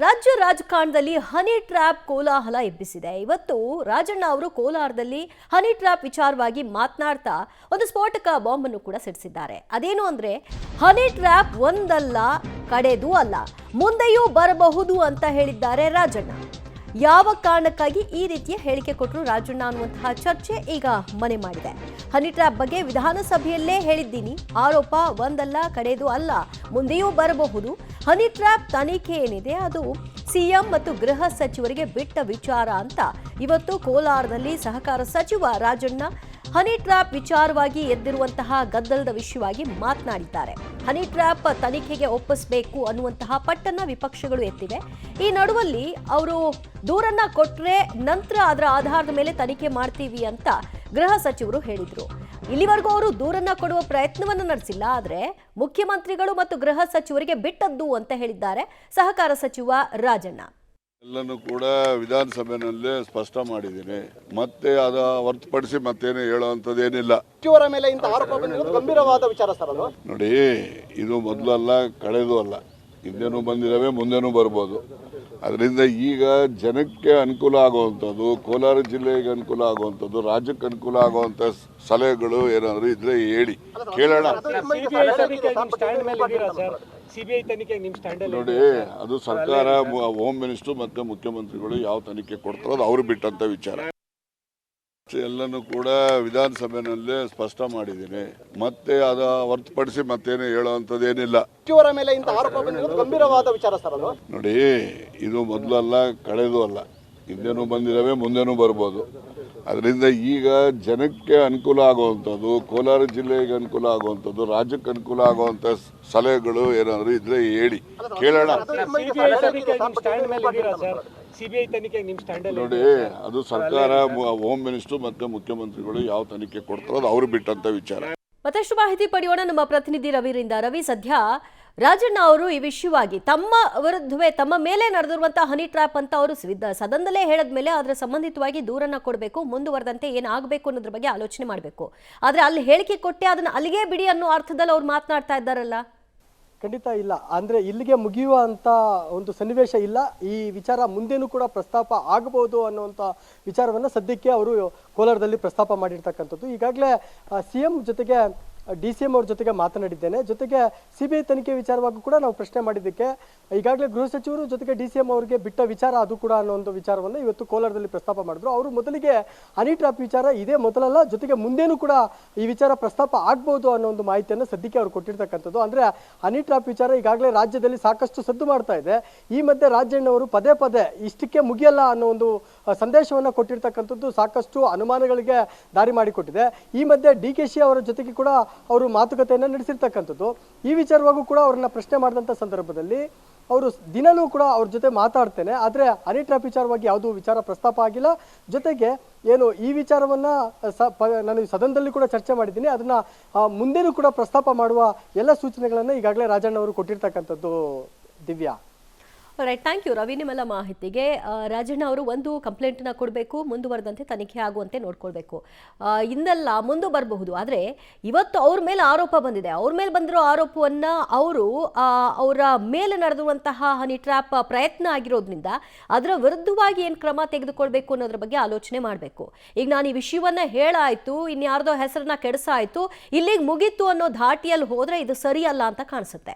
ರಾಜ್ಯ ರಾಜಕಾರಣದಲ್ಲಿ honey trap ಕೋಲಾಹಲ ಎಬ್ಬಿಸಿದೆ. ಇವತ್ತು ರಾಜಣ್ಣ ಅವರು ಕೋಲಾರದಲ್ಲಿ ಹನಿ ಟ್ರ್ಯಾಪ್ ವಿಚಾರವಾಗಿ ಮಾತನಾಡ್ತಾ ಒಂದು ಸ್ಫೋಟಕ ಬಾಂಬ್ ಅನ್ನು ಕೂಡ ಸಿಡಿಸಿದ್ದಾರೆ. ಅದೇನು ಅಂದ್ರೆ ಹನಿ ಟ್ರ್ಯಾಪ್ ಒಂದಲ್ಲ, ಕಡೆದೂ ಅಲ್ಲ, ಮುಂದೆಯೂ ಬರಬಹುದು ಅಂತ ಹೇಳಿದ್ದಾರೆ ರಾಜಣ್ಣ. ಯಾವ ಕಾರಣಕ್ಕಾಗಿ ಈ ರೀತಿಯ ಹೇಳಿಕೆ ಕೊಟ್ಟರು ರಾಜಣ್ಣ ಅನ್ನುವಂತಹ ಚರ್ಚೆ ಈಗ ಮನೆ ಮಾಡಿದೆ. ಹನಿ ಟ್ರ್ಯಾಪ್ ಬಗ್ಗೆ ವಿಧಾನಸಭೆಯಲ್ಲೇ ಹೇಳಿದ್ದೀನಿ, ಆರೋಪ ಒಂದಲ್ಲ, ಕಡೆದು ಅಲ್ಲ, ಮುಂದೆಯೂ ಬರಬಹುದು. ಹನಿ ಟ್ರ್ಯಾಪ್ ತನಿಖೆ ಏನಿದೆ ಅದು ಸಿಎಂ ಮತ್ತು ಗೃಹ ಸಚಿವರಿಗೆ ಬಿಟ್ಟ ವಿಚಾರ ಅಂತ ಇವತ್ತು ಕೋಲಾರದಲ್ಲಿ ಸಹಕಾರ ಸಚಿವ ರಾಜಣ್ಣ ಹನಿ ಟ್ರ್ಯಾಪ್ ವಿಚಾರವಾಗಿ ಎದ್ದಿರುವಂತಹ ಗದ್ದಲದ ವಿಷಯವಾಗಿ ಮಾತನಾಡಿದ್ದಾರೆ. ಹನಿ ಟ್ರ್ಯಾಪ್ ತನಿಖೆಗೆ ಒಪ್ಪಿಸಬೇಕು ಅನ್ನುವಂತಹ ಪಟ್ಟನ್ನ ವಿಪಕ್ಷಗಳು ಎತ್ತಿವೆ. ಈ ನಡುವಲ್ಲಿ ಅವರು ದೂರನ್ನ ಕೊಟ್ರೆ ನಂತರ ಅದರ ಆಧಾರದ ಮೇಲೆ ತನಿಖೆ ಮಾಡ್ತೀವಿ ಅಂತ ಗೃಹ ಸಚಿವರು ಹೇಳಿದ್ರು. ಇಲ್ಲಿವರೆಗೂ ಅವರು ದೂರನ್ನ ಕೊಡುವ ಪ್ರಯತ್ನವನ್ನು ನಡೆಸಿಲ್ಲ, ಆದರೆ ಮುಖ್ಯಮಂತ್ರಿಗಳು ಮತ್ತು ಗೃಹ ಸಚಿವರಿಗೆ ಬಿಟ್ಟದ್ದು ಅಂತ ಹೇಳಿದ್ದಾರೆ ಸಹಕಾರ ಸಚಿವ ರಾಜಣ್ಣ. ಎಲ್ಲನೂ ಕೂಡ ವಿಧಾನಸಭೆಯಲ್ಲೇ ಸ್ಪಷ್ಟ ಮಾಡಿದ್ದೀನಿ. ಮತ್ತೆ ಅದ ಹೊರತುಪಡಿಸಿ ಮತ್ತೇನು ಹೇಳುವಂಥದ್ದೇನಿಲ್ಲ. ಸಚಿವರ ಮೇಲೆ ಇಂಥ ಆರೋಪ ಬಂದಿರೋದು ಗಂಭೀರವಾದ ವಿಚಾರ ಸರ್. ಅದು ನೋಡಿ, ಇದು ಮೊದಲಲ್ಲ, ಕಳೆದು ಅಲ್ಲ, ಹಿಂದೆನೂ ಬಂದಿದ್ದಾವೆ, ಮುಂದೆನೂ ಬರ್ಬೋದು. ಅದರಿಂದ ಈಗ ಜನಕ್ಕೆ ಅನುಕೂಲ ಆಗುವಂಥದ್ದು, ಕೋಲಾರ ಜಿಲ್ಲೆಗೆ ಅನುಕೂಲ ಆಗುವಂಥದ್ದು, ರಾಜ್ಯಕ್ಕೆ ಅನುಕೂಲ ಆಗುವಂಥ ಸಲಹೆಗಳು ಏನಾದರೂ ಇದ್ರೆ ಹೇಳಿ ಕೇಳೋಣ. ನೋಡಿ, ಅದು ಸರ್ಕಾರ, ಹೋಮ್ ಮಿನಿಸ್ಟರ್ ಮತ್ತೆ ಮುಖ್ಯಮಂತ್ರಿಗಳು ಯಾವ ತನಿಖೆ ಕೊಡ್ತಾರೋ ಅದು ಅವ್ರು ಬಿಟ್ಟಂತ ವಿಚಾರ. ಎಲ್ಲನೂ ಕೂಡ ವಿಧಾನಸಭೆಯಲ್ಲೇ ಸ್ಪಷ್ಟ ಮಾಡಿದ್ದೀನಿ. ಮತ್ತೆ ಅದ ಹೊರತುಪಡಿಸಿ ಮತ್ತೇನು ಹೇಳುವಂಥದ್ದೇನಿಲ್ಲ. ಸಚಿವರ ಮೇಲೆ ಇಂಥ ಆರೋಪ ಬಂದಿರೋದು ಗಂಭೀರವಾದ ವಿಚಾರ ಸರ್. ಅದು ನೋಡಿ, ಇದು ಮೊದಲಲ್ಲ, ಕಳೆದು ಅಲ್ಲ, ಹಿಂದೆನೂ ಬಂದಿದ್ದಾವೆ, ಮುಂದೆನೂ ಬರ್ಬೋದು. ಅದರಿಂದ ಈಗ ಜನಕ್ಕೆ ಅನುಕೂಲ ಆಗುವಂಥದ್ದು, ಕೋಲಾರ ಜಿಲ್ಲೆಗೆ ಅನುಕೂಲ ಆಗುವಂಥದ್ದು, ರಾಜ್ಯಕ್ಕೆ ಅನುಕೂಲ ಆಗುವಂಥ ಸಲಹೆಗಳು ಏನಾದರೂ ಇದ್ರೆ ಹೇಳಿ ಕೇಳೋಣ. ನೋಡಿ, ಅದು ಸರ್ಕಾರ, ಹೋಮ್ ಮಿನಿಸ್ಟರ್ ಮತ್ತೆ ಮುಖ್ಯಮಂತ್ರಿಗಳು ಯಾವ ತನಿಖೆ ಕೊಡ್ತಾರೋ ಅದು ಅವ್ರು ಬಿಟ್ಟಂತ ವಿಚಾರ. ಮತ್ತಷ್ಟು ಮಾಹಿತಿ ಪಡೆಯೋಣ ನಮ್ಮ ಪ್ರತಿನಿಧಿ ರವಿರಿಂದ. ರವಿ, ಸದ್ಯ ರಾಜಣ್ಣ ಅವರು ಈ ವಿಷಯವಾಗಿ ತಮ್ಮ ವಿರುದ್ಧವೇ, ತಮ್ಮ ಮೇಲೆ ನಡೆದಿರುವಂತಹ ಹನಿ ಟ್ರ್ಯಾಪ್ ಅಂತ ಅವರು ಸದನದಲ್ಲೇ ಹೇಳಿದ್ಮೇಲೆ ಅದರ ಸಂಬಂಧಿತವಾಗಿ ದೂರನ್ನ ಕೊಡಬೇಕು, ಮುಂದುವರೆದಂತೆ ಏನಾಗಬೇಕು ಅನ್ನೋದ್ರ ಬಗ್ಗೆ ಆಲೋಚನೆ ಮಾಡಬೇಕು. ಆದ್ರೆ ಅಲ್ಲಿ ಹೇಳಿಕೆ ಕೊಟ್ಟೆ ಅದನ್ನ ಅಲ್ಲಿಗೆ ಬಿಡಿ ಅನ್ನೋ ಅರ್ಥದಲ್ಲಿ ಅವ್ರು ಮಾತನಾಡ್ತಾ ಇದ್ದಾರಲ್ಲ. ಖಂಡಿತ ಇಲ್ಲ, ಅಂದ್ರೆ ಇಲ್ಲಿಗೆ ಮುಗಿಯುವಂತ ಒಂದು ಸನ್ನಿವೇಶ ಇಲ್ಲ. ಈ ವಿಚಾರ ಮುಂದೇನೂ ಕೂಡ ಪ್ರಸ್ತಾಪ ಆಗಬಹುದು ಅನ್ನುವಂಥ ವಿಚಾರವನ್ನ ಸದ್ಯಕ್ಕೆ ಅವರು ಕೋಲಾರದಲ್ಲಿ ಪ್ರಸ್ತಾಪ ಮಾಡಿರ್ತಕ್ಕಂಥದ್ದು. ಈಗಾಗಲೇ ಸಿಎಂ ಜೊತೆಗೆ DCM ಅವ್ರ ಜೊತೆಗೆ ಮಾತನಾಡಿದ್ದೇನೆ. ಜೊತೆಗೆ CBI ತನಿಖೆ ವಿಚಾರವಾಗಿ ಕೂಡ ನಾವು ಪ್ರಶ್ನೆ ಮಾಡಿದ್ದಕ್ಕೆ ಈಗಾಗಲೇ ಗೃಹ ಸಚಿವರು ಜೊತೆಗೆ DCM ಅವರಿಗೆ ಬಿಟ್ಟ ವಿಚಾರ ಅದು ಕೂಡ ಅನ್ನೋ ಒಂದು ವಿಚಾರವನ್ನು ಇವತ್ತು ಕೋಲಾರದಲ್ಲಿ ಪ್ರಸ್ತಾಪ ಮಾಡಿದ್ರು. ಅವರು ಮೊದಲಿಗೆ ಹನಿ ಟ್ರ್ಯಾಪ್ ವಿಚಾರ ಇದೇ ಮೊದಲಲ್ಲ, ಜೊತೆಗೆ ಮುಂದೇನೂ ಕೂಡ ಈ ವಿಚಾರ ಪ್ರಸ್ತಾಪ ಆಗ್ಬೋದು ಅನ್ನೋ ಒಂದು ಮಾಹಿತಿಯನ್ನು ಸದ್ಯಕ್ಕೆ ಅವರು ಕೊಟ್ಟಿರ್ತಕ್ಕಂಥದ್ದು. ಅಂದ್ರೆ ಹನಿ ಟ್ರ್ಯಾಪ್ ವಿಚಾರ ಈಗಾಗಲೇ ರಾಜ್ಯದಲ್ಲಿ ಸಾಕಷ್ಟು ಸದ್ದು ಮಾಡ್ತಾ ಇದೆ. ಈ ಮಧ್ಯೆ ರಾಜಣ್ಣವರು ಪದೇ ಪದೇ ಇಷ್ಟಕ್ಕೆ ಮುಗಿಯಲ್ಲ ಅನ್ನೋ ಒಂದು ಸಂದೇಶವನ್ನು ಕೊಟ್ಟಿರ್ತಕ್ಕಂಥದ್ದು ಸಾಕಷ್ಟು ಅನುಮಾನಗಳಿಗೆ ದಾರಿ ಮಾಡಿಕೊಟ್ಟಿದೆ. ಈ ಮಧ್ಯೆ DKಶಿ ಅವರ ಜೊತೆಗೆ ಕೂಡ ಅವರು ಮಾತುಕತೆಯನ್ನು ನಡೆಸಿರ್ತಕ್ಕಂಥದ್ದು. ಈ ವಿಚಾರವಾಗೂ ಕೂಡ ಅವ್ರನ್ನ ಪ್ರಶ್ನೆ ಮಾಡಿದಂಥ ಸಂದರ್ಭದಲ್ಲಿ ಅವರು ದಿನನೂ ಕೂಡ ಅವ್ರ ಜೊತೆ ಮಾತಾಡ್ತೇನೆ, ಆದರೆ ಹನಿ ಟ್ರ್ಯಾಪ್ ವಿಚಾರವಾಗಿ ಯಾವುದೂ ವಿಚಾರ ಪ್ರಸ್ತಾಪ ಆಗಿಲ್ಲ. ಜೊತೆಗೆ ಏನು ಈ ವಿಚಾರವನ್ನ ನಾನು ಸದನದಲ್ಲಿ ಕೂಡ ಚರ್ಚೆ ಮಾಡಿದ್ದೀನಿ, ಅದನ್ನ ಮುಂದೇನೂ ಕೂಡ ಪ್ರಸ್ತಾಪ ಮಾಡುವ ಎಲ್ಲ ಸೂಚನೆಗಳನ್ನು ಈಗಾಗಲೇ ರಾಜಣ್ಣ ಅವರು ಕೊಟ್ಟಿರ್ತಕ್ಕಂಥದ್ದು. Divya, right, thank you Ravi, ನಿಮ್ಮೆಲ್ಲ ಮಾಹಿತಿಗೆ. ರಾಜಣ್ಣ ಅವರು ಒಂದು ಕಂಪ್ಲೇಂಟ್ನ ಕೊಡಬೇಕು, ಮುಂದುವರೆದಂತೆ ತನಿಖೆ ಆಗುವಂತೆ ನೋಡ್ಕೊಳ್ಬೇಕು. ಇಂದಲ್ಲ, ಮುಂದೆ ಬರಬಹುದು. ಆದರೆ ಇವತ್ತು ಅವ್ರ ಮೇಲೆ ಆರೋಪ ಬಂದಿದೆ. ಅವ್ರ ಮೇಲೆ ಬಂದಿರೋ ಆರೋಪವನ್ನು ಅವರು ಅವರ ಮೇಲೆ ನಡೆದಿರುವಂತಹ ಹನಿ ಟ್ರ್ಯಾಪ್ ಪ್ರಯತ್ನ ಆಗಿರೋದ್ರಿಂದ ಅದರ ವಿರುದ್ಧವಾಗಿ ಏನು ಕ್ರಮ ತೆಗೆದುಕೊಳ್ಬೇಕು ಅನ್ನೋದ್ರ ಬಗ್ಗೆ ಆಲೋಚನೆ ಮಾಡಬೇಕು. ಈಗ ನಾನು ಈ ವಿಷಯವನ್ನ ಹೇಳಾಯ್ತು, ಇನ್ಯಾರ್ದೋ ಹೆಸರನ್ನ ಕೆಡಿಸಾಯ್ತು, ಇಲ್ಲಿಗೆ ಮುಗೀತು ಅನ್ನೋ ಧಾಟಿಯಲ್ಲಿ ಹೋದ್ರೆ ಇದು ಸರಿಯಲ್ಲ ಅಂತ ಕಾಣಿಸುತ್ತೆ.